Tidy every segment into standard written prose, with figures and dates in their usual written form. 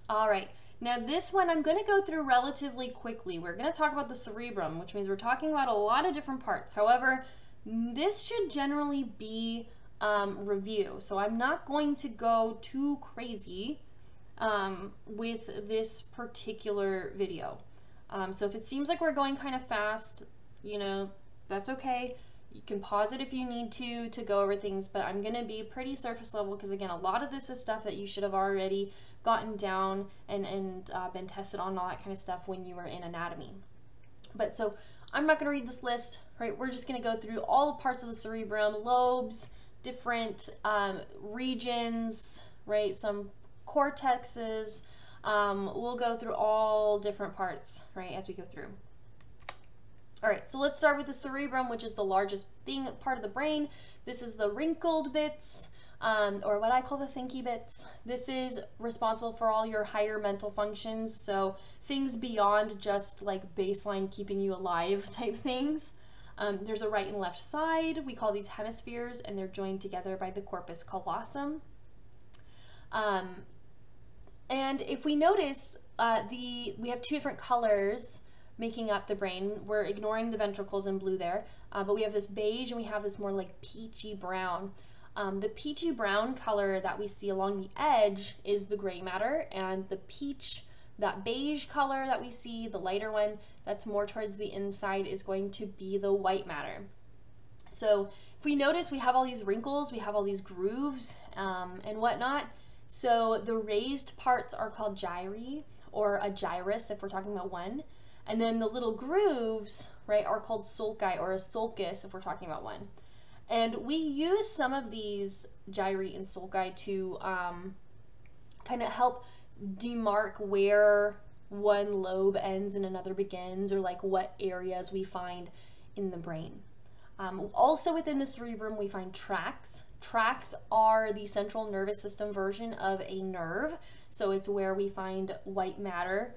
All right. Now this one I'm going to go through relatively quickly. We're going to talk about the cerebrum, which means we're talking about a lot of different parts. However, this should generally be review. So I'm not going to go too crazy with this particular video. So if it seems like we're going kind of fast, you know, that's okay. You can pause it if you need to go over things, but I'm going to be pretty surface level because, again, a lot of this is stuff that you should have already gotten down and been tested on, all that kind of stuff when you were in anatomy. But so I'm not going to read this list, right? We're just going to go through all the parts of the cerebrum, lobes, different regions, right? Some cortexes. We'll go through all different parts, right, as we go through. All right, so let's start with the cerebrum, which is the largest part of the brain. This is the wrinkled bits, or what I call the thinky bits. This is responsible for all your higher mental functions, so things beyond just like baseline keeping you alive type things. There's a right and left side. We call these hemispheres, and they're joined together by the corpus callosum. And if we notice, we have two different colors making up the brain. We're ignoring the ventricles in blue there, but we have this beige and we have this more like peachy brown. The peachy brown color that we see along the edge is the gray matter, and the peach, that beige color that we see, the lighter one that's more towards the inside, is going to be the white matter. So if we notice, we have all these wrinkles, we have all these grooves and whatnot. So the raised parts are called gyri, or a gyrus if we're talking about one. And then the little grooves, right, are called sulci, or a sulcus if we're talking about one. And we use some of these gyri and sulci to kind of help demark where one lobe ends and another begins, or like what areas we find in the brain. Also within the cerebrum, we find tracts. Tracts are the central nervous system version of a nerve. So it's where we find white matter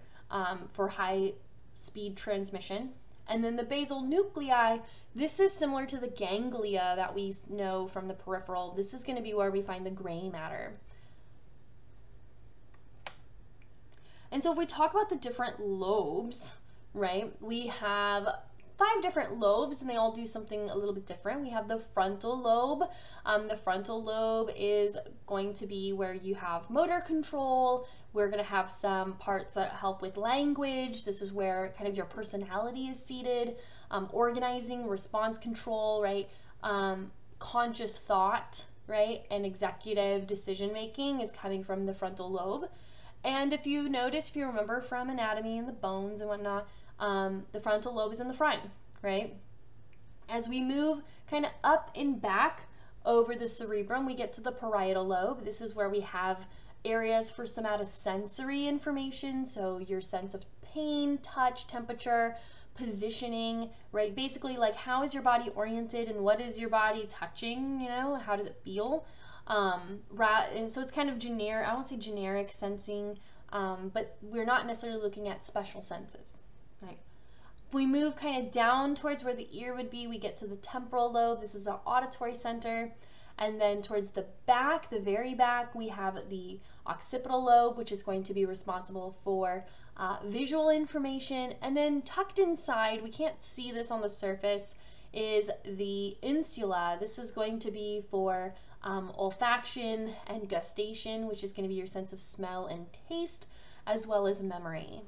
for high speed transmission. And then the basal nuclei, this is similar to the ganglia that we know from the peripheral. This is going to be where we find the gray matter. And so if we talk about the different lobes, right, we have 5 different lobes, and they all do something a little bit different. We have the frontal lobe. The frontal lobe is going to be where you have motor control. We're going to have some parts that help with language. This is where kind of your personality is seated. Organizing, response control, right? Conscious thought, right? And executive decision making is coming from the frontal lobe. And if you notice, if you remember from anatomy and the bones and whatnot, the frontal lobe is in the front, right? As we move kind of up and back over the cerebrum, we get to the parietal lobe. This is where we have areas for somatosensory information, so your sense of pain, touch, temperature, positioning, right? Basically, like, how is your body oriented and what is your body touching, you know? How does it feel? And so it's kind of generic, I won't say generic sensing, but we're not necessarily looking at special senses. Right. If we move kind of down towards where the ear would be, we get to the temporal lobe. This is our auditory center. And then towards the back, the very back, we have the occipital lobe, which is going to be responsible for visual information. And then tucked inside, we can't see this on the surface, is the insula. This is going to be for olfaction and gustation, which is going to be your sense of smell and taste, as well as memory.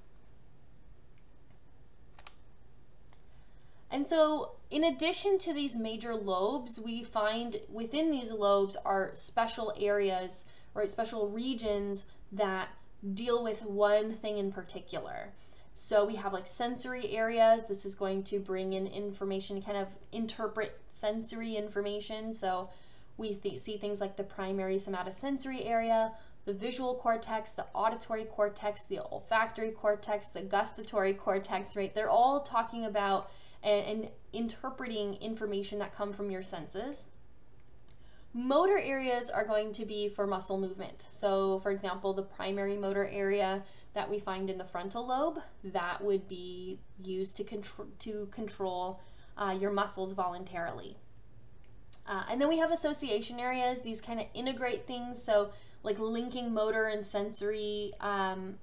And so in addition to these major lobes, we find within these lobes are special areas, right, special regions that deal with one thing in particular. So we have like sensory areas. This is going to bring in information, kind of interpret sensory information. So we see things like the primary somatosensory area, the visual cortex, the auditory cortex, the olfactory cortex, the gustatory cortex, right? They're all talking about and interpreting information that come from your senses. Motor areas are going to be for muscle movement. So for example, the primary motor area that we find in the frontal lobe, that would be used to control your muscles voluntarily. And then we have association areas. These kind of integrate things. So like linking motor and sensory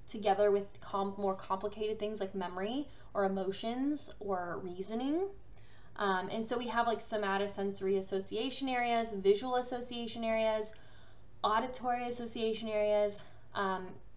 together with more complicated things like memory or emotions or reasoning. And so we have like somatosensory association areas, visual association areas, auditory association areas,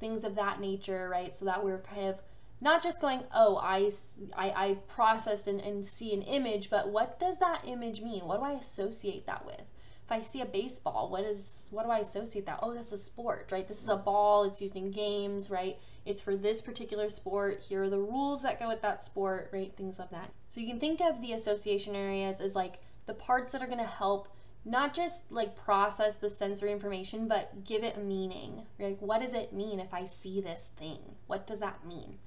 things of that nature, right? So that we're kind of not just going, oh, I processed and see an image, but what does that image mean? What do I associate that with? If I see a baseball, what do I associate that? Oh, that's a sport, right? This is a ball, it's used in games, right? It's for this particular sport. Here are the rules that go with that sport, right? Things of that. So you can think of the association areas as like the parts that are going to help not just like process the sensory information, but give it a meaning. Like, what does it mean if I see this thing? What does that mean?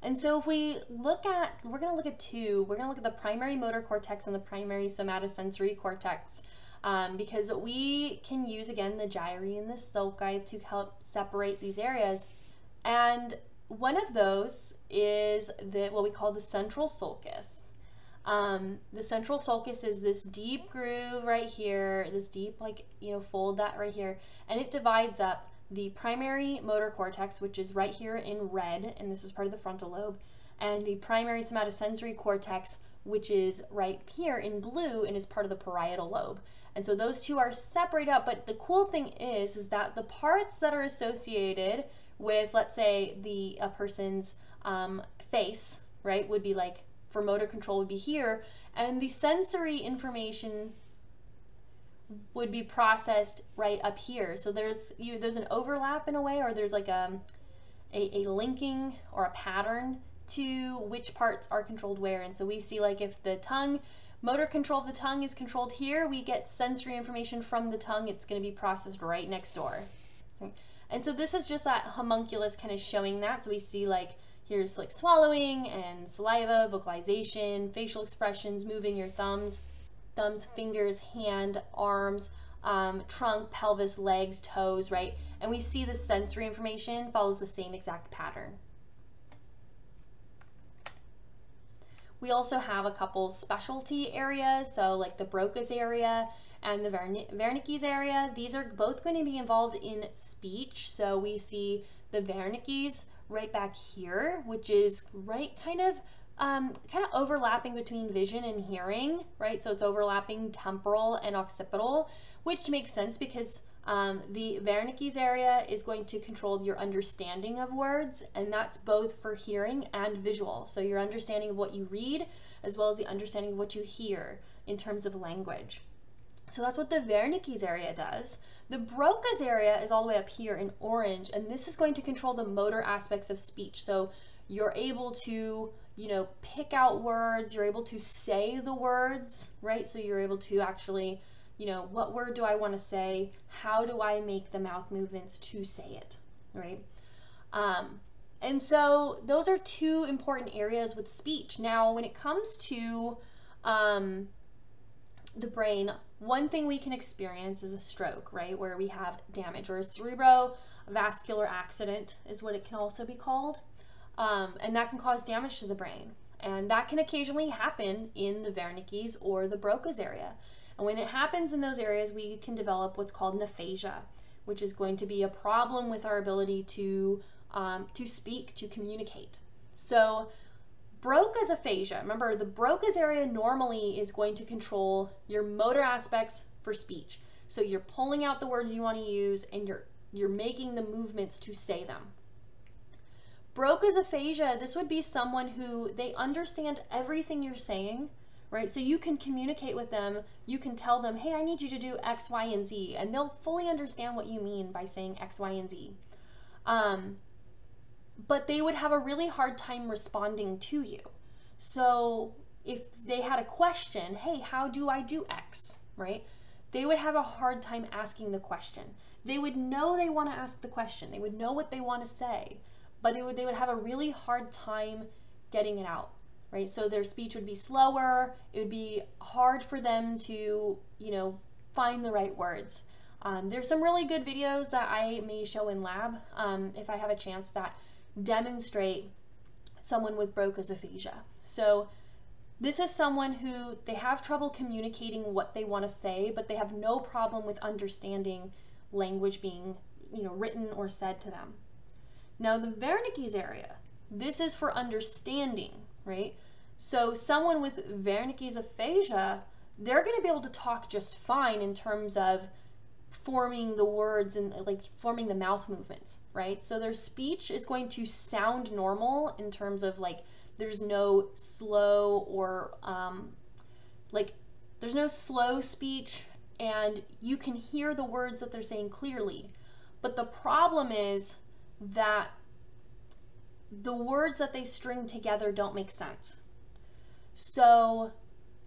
And so if we're going to look at two. We're going to look at the primary motor cortex and the primary somatosensory cortex, because we can use, again, the gyri and the sulci to help separate these areas. And one of those is what we call the central sulcus. The central sulcus is this deep groove right here, this deep, like, fold that right here, and it divides up the primary motor cortex, which is right here in red, and this is part of the frontal lobe, and the primary somatosensory cortex, which is right here in blue and is part of the parietal lobe. And so those two are separated out, but the cool thing is that the parts that are associated with, let's say, a person's face, right, would be like, for motor control would be here, and the sensory information would be processed right up here. So there's an overlap in a way, or there's like a linking or a pattern to which parts are controlled where. And so we see, like, if the motor control of the tongue is controlled here, we get sensory information from the tongue. It's going to be processed right next door. Okay. And so this is just that homunculus kind of showing that. So we see, like, here's like swallowing and saliva, vocalization, facial expressions, moving your thumbs, fingers, hand, arms, trunk, pelvis, legs, toes, right? And we see the sensory information follows the same exact pattern. We also have a couple specialty areas, so like the Broca's area and the Wernicke's area. These are both going to be involved in speech. So we see the Wernicke's right back here, which is right kind of overlapping between vision and hearing, right? So it's overlapping temporal and occipital, which makes sense because the Wernicke's area is going to control your understanding of words, and that's both for hearing and visual. So your understanding of what you read, as well as the understanding of what you hear in terms of language. So that's what the Wernicke's area does. The Broca's area is all the way up here in orange, and this is going to control the motor aspects of speech. So you're able to, pick out words, you're able to say the words, right? So you're able to actually, what word do I want to say? How do I make the mouth movements to say it, right? And so those are two important areas with speech. Now, when it comes to the brain, one thing we can experience is a stroke, right? Where we have damage, or a cerebrovascular accident is what it can also be called. And that can cause damage to the brain. And that can occasionally happen in the Wernicke's or the Broca's area. And when it happens in those areas, we can develop what's called aphasia, which is going to be a problem with our ability to speak, to communicate. So Broca's aphasia, remember, the Broca's area normally is going to control your motor aspects for speech. So you're pulling out the words you want to use, and you're making the movements to say them. Broca's aphasia, this would be someone who they understand everything you're saying, right? So you can communicate with them, you can tell them, hey, I need you to do X, Y, and Z, and they'll fully understand what you mean by saying X, Y, and Z. But they would have a really hard time responding to you. So if they had a question, hey, how do I do X, right? They would have a hard time asking the question. They would know they want to ask the question. They would know what they want to say, but they would have a really hard time getting it out, right? So their speech would be slower. It would be hard for them to, find the right words. There's some really good videos that I may show in lab if I have a chance that demonstrate someone with Broca's aphasia. So This is someone who they have trouble communicating what they want to say, but they have no problem with understanding language being, written or said to them. Now the Wernicke's area, this is for understanding, right? So someone with Wernicke's aphasia, they're going to be able to talk just fine in terms of forming the words and like forming the mouth movements, right? So their speech is going to sound normal in terms of like there's no slow or there's no slow speech, and you can hear the words that they're saying clearly. But the problem is that the words that they string together don't make sense. So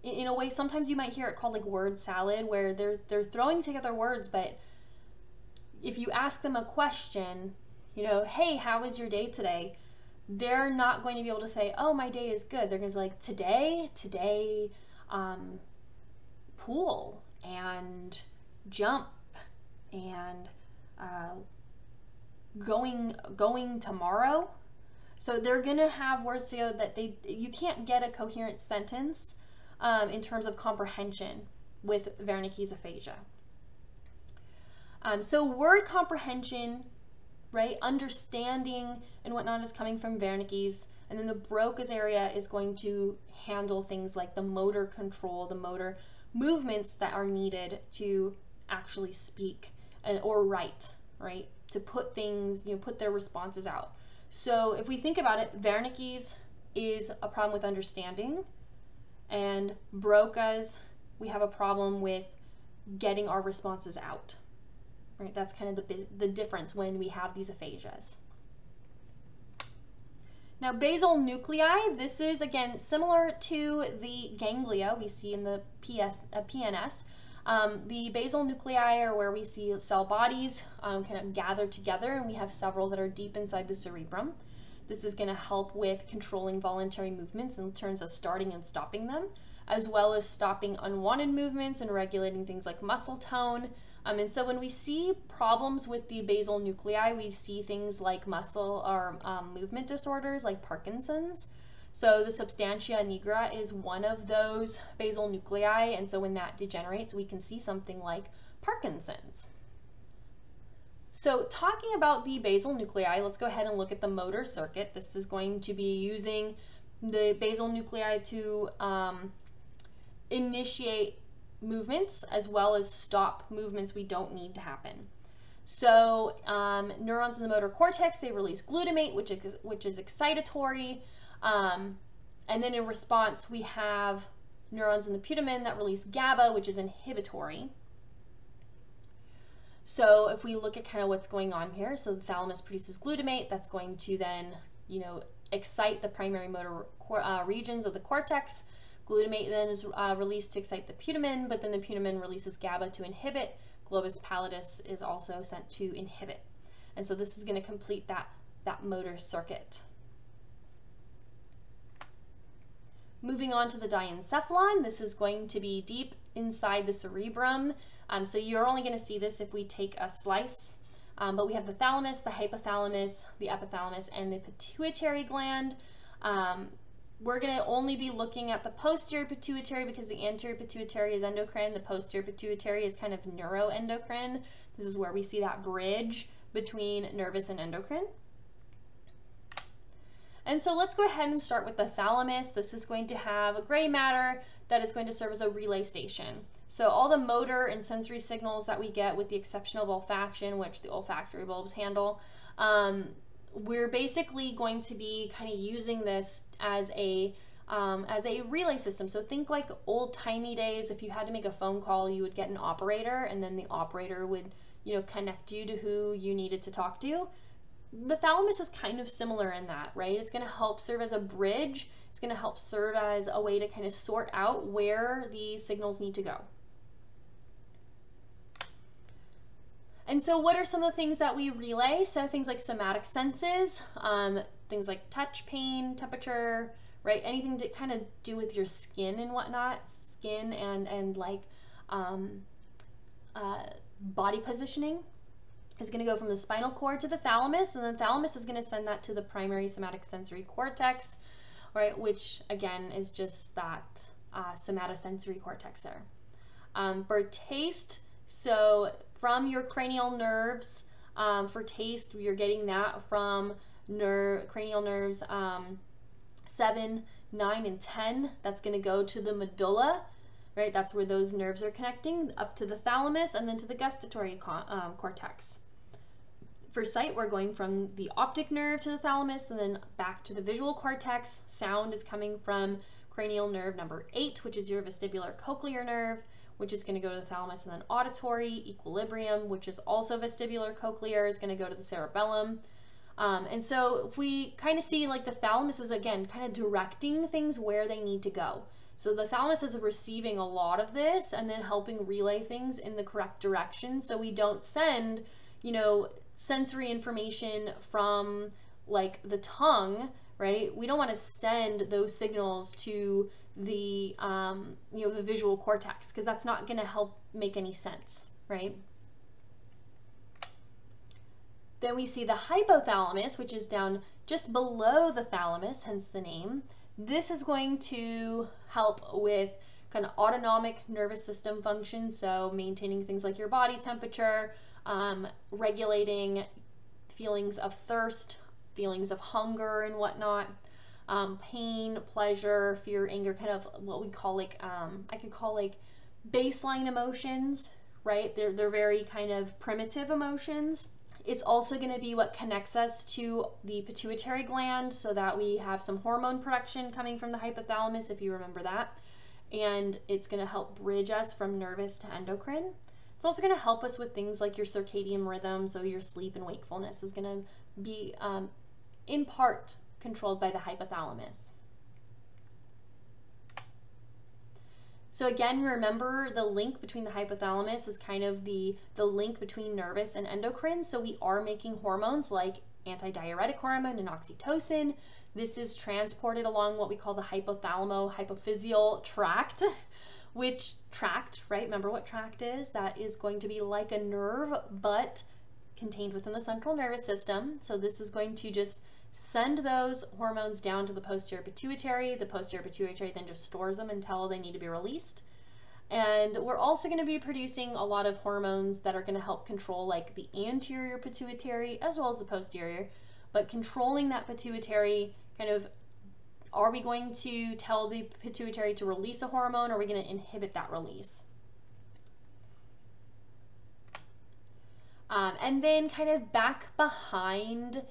in a way, sometimes you might hear it called like word salad, where they're throwing together words, but if you ask them a question, hey, how was your day today? They're not going to be able to say, oh, my day is good. They're going to be like, today, pool and jump and going tomorrow. So they're going to have words together that you can't get a coherent sentence in terms of comprehension with Wernicke's aphasia. So word comprehension, right, understanding and whatnot is coming from Wernicke's, and then the Broca's area is going to handle things like the motor control, the motor movements that are needed to actually speak or write, right, to put things, put their responses out. So if we think about it, Wernicke's is a problem with understanding, and Broca's, we have a problem with getting our responses out. Right? That's kind of the difference when we have these aphasias. Now, basal nuclei, this is again similar to the ganglia we see in the PNS. The basal nuclei are where we see cell bodies kind of gathered together, and we have several that are deep inside the cerebrum. This is going to help with controlling voluntary movements in terms of starting and stopping them, as well as stopping unwanted movements and regulating things like muscle tone. And so when we see problems with the basal nuclei, we see things like muscle or movement disorders like Parkinson's. So the substantia nigra is one of those basal nuclei, and so when that degenerates, we can see something like Parkinson's. So talking about the basal nuclei, let's go ahead and look at the motor circuit. This is going to be using the basal nuclei to initiate movements as well as stop movements we don't need to happen. So neurons in the motor cortex, they release glutamate, which is excitatory, and then in response we have neurons in the putamen that release GABA, which is inhibitory. So if we look at kind of what's going on here, so the thalamus produces glutamate, that's going to then excite the primary motor regions of the cortex. Glutamate then is released to excite the putamen, but then the putamen releases GABA to inhibit. Globus pallidus is also sent to inhibit. And so this is going to complete that motor circuit. Moving on to the diencephalon, this is going to be deep inside the cerebrum. So you're only going to see this if we take a slice. But we have the thalamus, the hypothalamus, the epithalamus, and the pituitary gland. We're going to only be looking at the posterior pituitary because the anterior pituitary is endocrine. The posterior pituitary is kind of neuroendocrine. This is where we see that bridge between nervous and endocrine. And so let's go ahead and start with the thalamus. This is going to have a gray matter that is going to serve as a relay station. So all the motor and sensory signals that we get, with the exception of olfaction, which the olfactory bulbs handle, we're basically going to be kind of using this as a relay system. So think like old-timey days. If you had to make a phone call, you would get an operator, and then the operator would, connect you to who you needed to talk to. The thalamus is kind of similar in that, right? It's going to help serve as a bridge. It's going to help serve as a way to kind of sort out where the signals need to go. And so what are some of the things that we relay? So things like somatic senses, things like touch, pain, temperature, right? Anything to kind of do with your skin and whatnot, skin and like body positioning is going to go from the spinal cord to the thalamus, and the thalamus is going to send that to the primary somatic sensory cortex. right, which again is just that somatosensory cortex there. For taste, so from your cranial nerves, for taste, you're getting that from cranial nerves 7, 9, and 10. That's going to go to the medulla, right? That's where those nerves are connecting, up to the thalamus and then to the gustatory cortex. For sight, we're going from the optic nerve to the thalamus and then back to the visual cortex. Sound is coming from cranial nerve number 8, which is your vestibular cochlear nerve, which is going to go to the thalamus, and then auditory, equilibrium, which is also vestibular cochlear, is going to go to the cerebellum. And so if we kind of see like the thalamus is again kind of directing things where they need to go. So the thalamus is receiving a lot of this and then helping relay things in the correct direction, so we don't send, you know, sensory information from like the tongue, right? We don't want to send those signals to the you know, the visual cortex, because that's not going to help make any sense, right? Then we see the hypothalamus, which is down just below the thalamus, hence the name. This is going to help with kind of autonomic nervous system function, so maintaining things like your body temperature, regulating feelings of thirst, feelings of hunger and whatnot, pain, pleasure, fear, anger, kind of what we call like, I could call like baseline emotions, right? They're very kind of primitive emotions. It's also going to be what connects us to the pituitary gland, so that we have some hormone production coming from the hypothalamus, if you remember that. And it's going to help bridge us from nervous to endocrine. It's also going to help us with things like your circadian rhythm, so your sleep and wakefulness is going to be in part controlled by the hypothalamus. So again, remember the link between the hypothalamus is kind of the link between nervous and endocrine. So we are making hormones like antidiuretic hormone and oxytocin. This is transported along what we call the hypothalamo-hypophyseal tract, which tract, right? Remember what tract is? That is going to be like a nerve, but contained within the central nervous system. So this is going to just send those hormones down to the posterior pituitary. The posterior pituitary then just stores them until they need to be released. And we're also going to be producing a lot of hormones that are going to help control like the anterior pituitary as well as the posterior. But controlling that pituitary, kind of, are we going to tell the pituitary to release a hormone, or are we going to inhibit that release? And then kind of back behind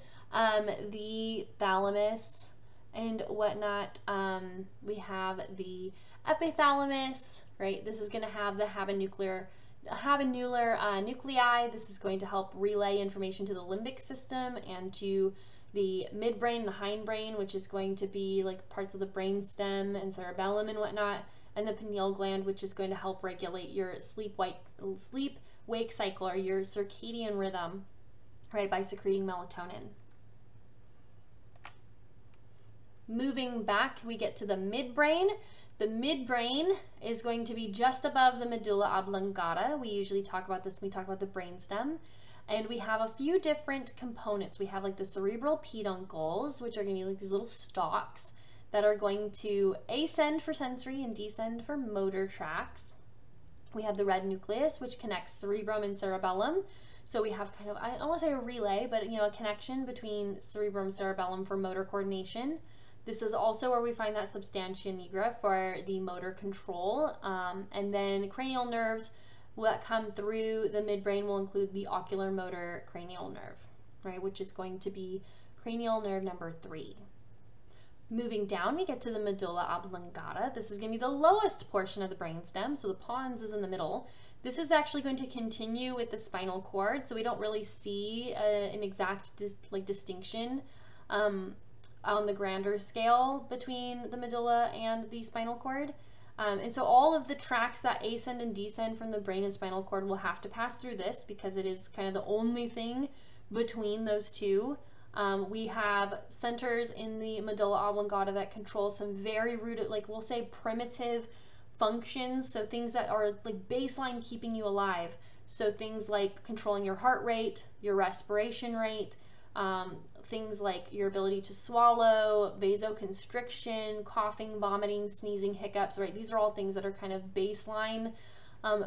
the thalamus and whatnot, we have the epithalamus, right? This is going to have the habenular nuclei. This is going to help relay information to the limbic system and to the midbrain, the hindbrain, which is going to be like parts of the brainstem and cerebellum and whatnot, and the pineal gland, which is going to help regulate your sleep-wake cycle, or your circadian rhythm, right, by secreting melatonin. Moving back, we get to the midbrain. The midbrain is going to be just above the medulla oblongata. We usually talk about this when we talk about the brainstem. And we have a few different components. We have like the cerebral peduncles, which are going to be like these little stalks that are going to ascend for sensory and descend for motor tracts. We have the red nucleus, which connects cerebrum and cerebellum. So we have kind of, I don't want to say a relay, but you know, a connection between cerebrum and cerebellum for motor coordination. This is also where we find that substantia nigra for the motor control. And then cranial nerves that come through the midbrain will include the ocular motor cranial nerve, right, which is going to be cranial nerve number 3. Moving down, we get to the medulla oblongata. This is going to be the lowest portion of the brainstem, so the pons is in the middle. This is actually going to continue with the spinal cord, so we don't really see an exact distinction on the grander scale between the medulla and the spinal cord. And so all of the tracts that ascend and descend from the brain and spinal cord will have to pass through this, because it is kind of the only thing between those two. We have centers in the medulla oblongata that control some very rooted, like we'll say primitive functions, so things that are like baseline keeping you alive. So things like controlling your heart rate, your respiration rate, Things like your ability to swallow, vasoconstriction, coughing, vomiting, sneezing, hiccups, right? These are all things that are kind of baseline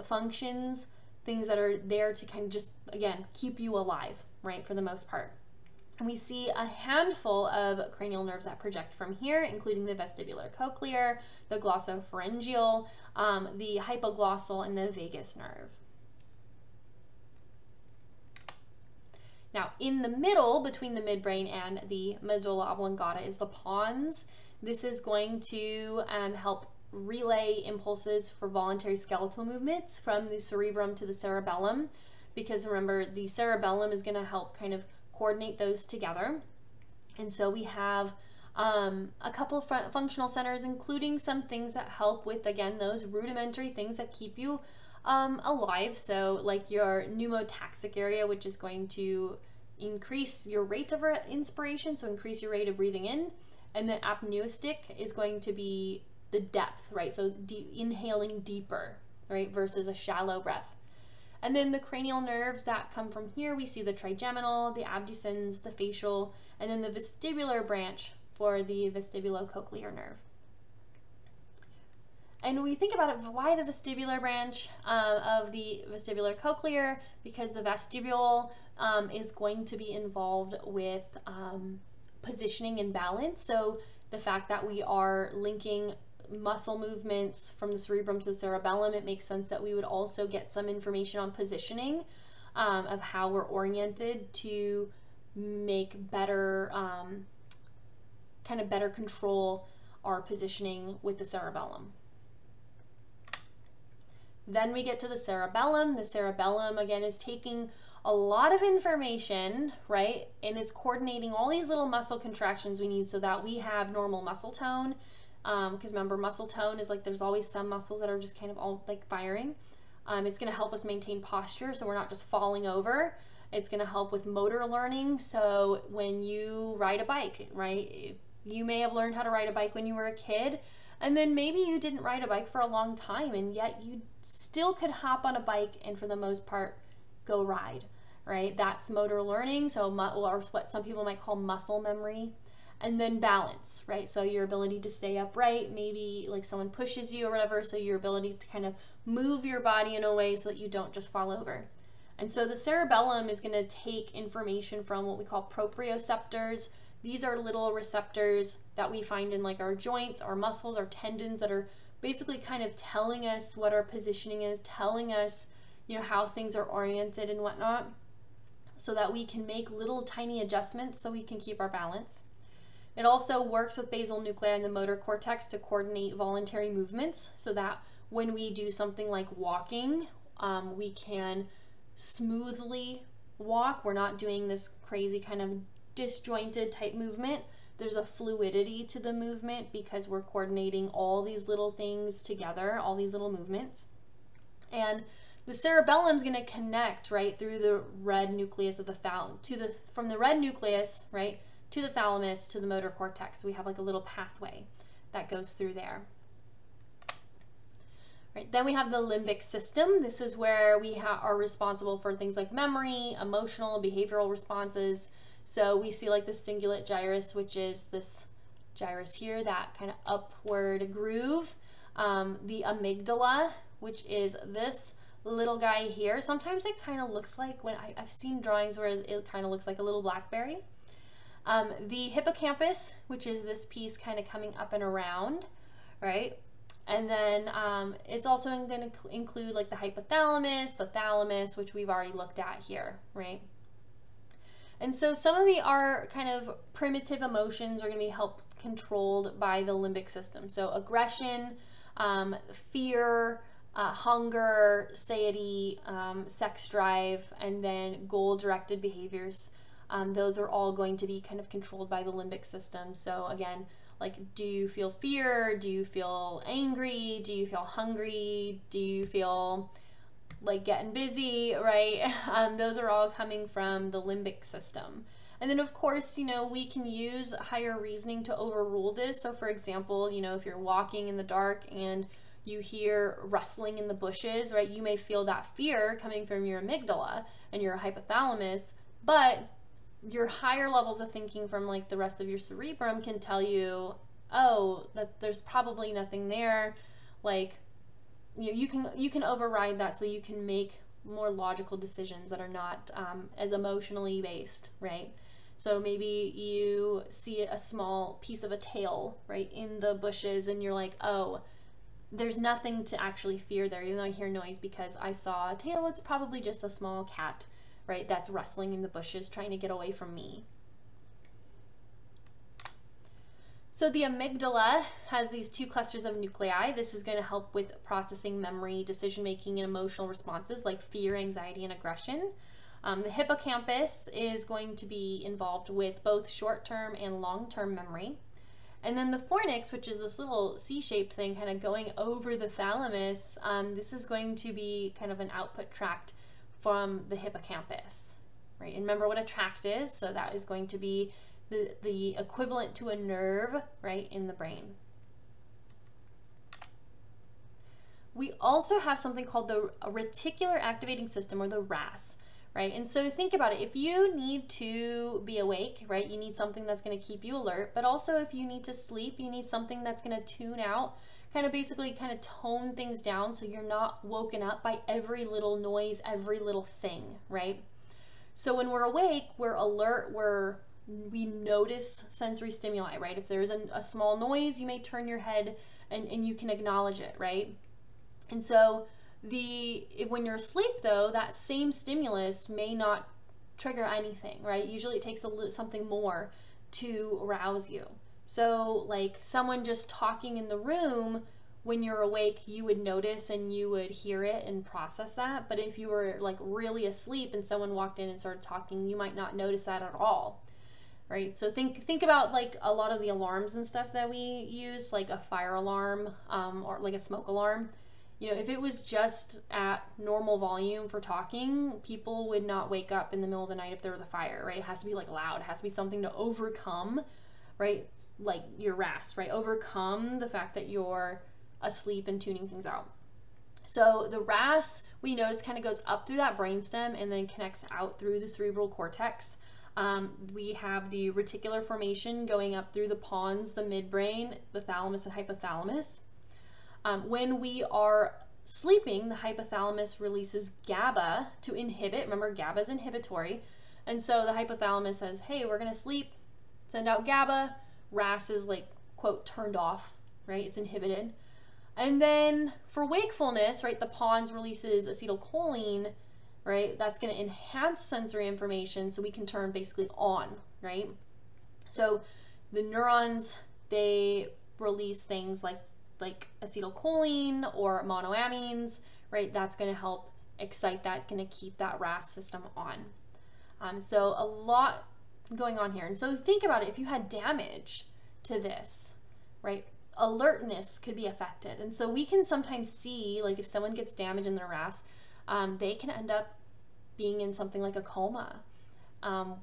functions, things that are there to kind of just, again, keep you alive, right, for the most part. And we see a handful of cranial nerves that project from here, including the vestibular cochlear, the glossopharyngeal, the hypoglossal, and the vagus nerve. Now, in the middle, between the midbrain and the medulla oblongata, is the pons. This is going to help relay impulses for voluntary skeletal movements from the cerebrum to the cerebellum, because remember, the cerebellum is going to help kind of coordinate those together. And so we have a couple of functional centers, including some things that help with, again, those rudimentary things that keep you alive. So like your pneumotaxic area, which is going to increase your rate of inspiration, so increase your rate of breathing in. And the apneustic is going to be the depth, right? So inhaling deeper, right, versus a shallow breath. And then the cranial nerves that come from here, we see the trigeminal, the abducens, the facial, and then the vestibular branch for the vestibulocochlear nerve. And we think about it, why the vestibular branch of the vestibular cochlear? Because the vestibule is going to be involved with positioning and balance. So the fact that we are linking muscle movements from the cerebrum to the cerebellum, it makes sense that we would also get some information on positioning of how we're oriented to make better, kind of better control our positioning with the cerebellum. Then we get to the cerebellum. The cerebellum, again, is taking a lot of information, right? And it's coordinating all these little muscle contractions we need so that we have normal muscle tone. Because remember, muscle tone is like there's always some muscles that are just kind of all like firing. It's going to help us maintain posture so we're not just falling over. It's going to help with motor learning. So when you ride a bike, right, you may have learned how to ride a bike when you were a kid, and then maybe you didn't ride a bike for a long time, and yet you still could hop on a bike and for the most part go ride, right? That's motor learning, so or what some people might call muscle memory. And then balance, right? So your ability to stay upright, maybe like someone pushes you or whatever, so your ability to kind of move your body in a way so that you don't just fall over. And so the cerebellum is going to take information from what we call proprioceptors. These are little receptors that we find in like our joints, our muscles, our tendons that are basically kind of telling us what our positioning is, telling us, you know, how things are oriented and whatnot, so that we can make little tiny adjustments so we can keep our balance. It also works with basal nuclei and the motor cortex to coordinate voluntary movements so that when we do something like walking, we can smoothly walk. We're not doing this crazy kind of disjointed type movement. There's a fluidity to the movement because we're coordinating all these little things together, all these little movements. And the cerebellum is going to connect right through the red nucleus of the thalamus from the red nucleus, right, to the thalamus to the motor cortex. So we have like a little pathway that goes through there. Right, then we have the limbic system. This is where we are responsible for things like memory, emotional, behavioral responses. So we see like the cingulate gyrus, which is this gyrus here, that kind of upward groove. The amygdala, which is this little guy here. Sometimes it kind of looks like, when I've seen drawings where it kind of looks like a little blackberry. The hippocampus, which is this piece kind of coming up and around, right? And then it's also going to include like the hypothalamus, the thalamus, which we've already looked at here, right? And so some of our kind of primitive emotions are going to be helped controlled by the limbic system. So aggression, fear, hunger, satiety, sex drive, and then goal-directed behaviors. Those are all going to be kind of controlled by the limbic system. So again, like, do you feel fear? Do you feel angry? Do you feel hungry? Do you feel like getting busy, right? Those are all coming from the limbic system. And then of course, you know, we can use higher reasoning to overrule this. So for example, you know, if you're walking in the dark and you hear rustling in the bushes, right, you may feel that fear coming from your amygdala and your hypothalamus, but your higher levels of thinking from like the rest of your cerebrum can tell you, oh, that there's probably nothing there. Like, you can override that, so you can make more logical decisions that are not as emotionally based, right? So maybe you see a small piece of a tail, right, in the bushes, and you're like, oh, there's nothing to actually fear there, even though I hear noise because I saw a tail. It's probably just a small cat, right, that's rustling in the bushes trying to get away from me. So the amygdala has these two clusters of nuclei. This is going to help with processing memory, decision-making, and emotional responses like fear, anxiety, and aggression. The hippocampus is going to be involved with both short-term and long-term memory. And then the fornix, which is this little C-shaped thing kind of going over the thalamus, this is going to be kind of an output tract from the hippocampus, right? And remember what a tract is, so that is going to be the equivalent to a nerve, right, in the brain. We also have something called the reticular activating system, or the RAS, right? And so think about it. If you need to be awake, right, you need something that's going to keep you alert, but also if you need to sleep, you need something that's going to tune out, kind of basically kind of tone things down so you're not woken up by every little noise, every little thing, right? So when we're awake, we're alert, we notice sensory stimuli, right? If there's a small noise, you may turn your head and you can acknowledge it, right? And so when you're asleep, though, that same stimulus may not trigger anything, right? Usually it takes something more to arouse you. So like someone just talking in the room, when you're awake, you would notice and you would hear it and process that. But if you were like really asleep and someone walked in and started talking, you might not notice that at all. Right, so think about like a lot of the alarms and stuff that we use, like a fire alarm or like a smoke alarm. You know, if it was just at normal volume for talking, people would not wake up in the middle of the night if there was a fire, right? It has to be like loud. It has to be something to overcome, right? Like your RAS, right? Overcome the fact that you're asleep and tuning things out. So the RAS, we notice, kind of goes up through that brainstem and then connects out through the cerebral cortex. We have the reticular formation going up through the pons, the midbrain, the thalamus, and hypothalamus. When we are sleeping, the hypothalamus releases GABA to inhibit. Remember, GABA is inhibitory. And so the hypothalamus says, hey, we're going to sleep, send out GABA. RAS is like, quote, turned off, right? It's inhibited. And then for wakefulness, right, the pons releases acetylcholine, right? That's going to enhance sensory information so we can turn basically on, right? So the neurons, they release things like acetylcholine or monoamines, right? That's going to help excite that, going to keep that RAS system on. So a lot going on here. And so think about it, if you had damage to this, right? Alertness could be affected. And so we can sometimes see, like if someone gets damage in their RAS, they can end up being in something like a coma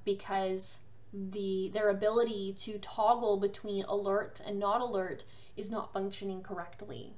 because their ability to toggle between alert and not alert is not functioning correctly,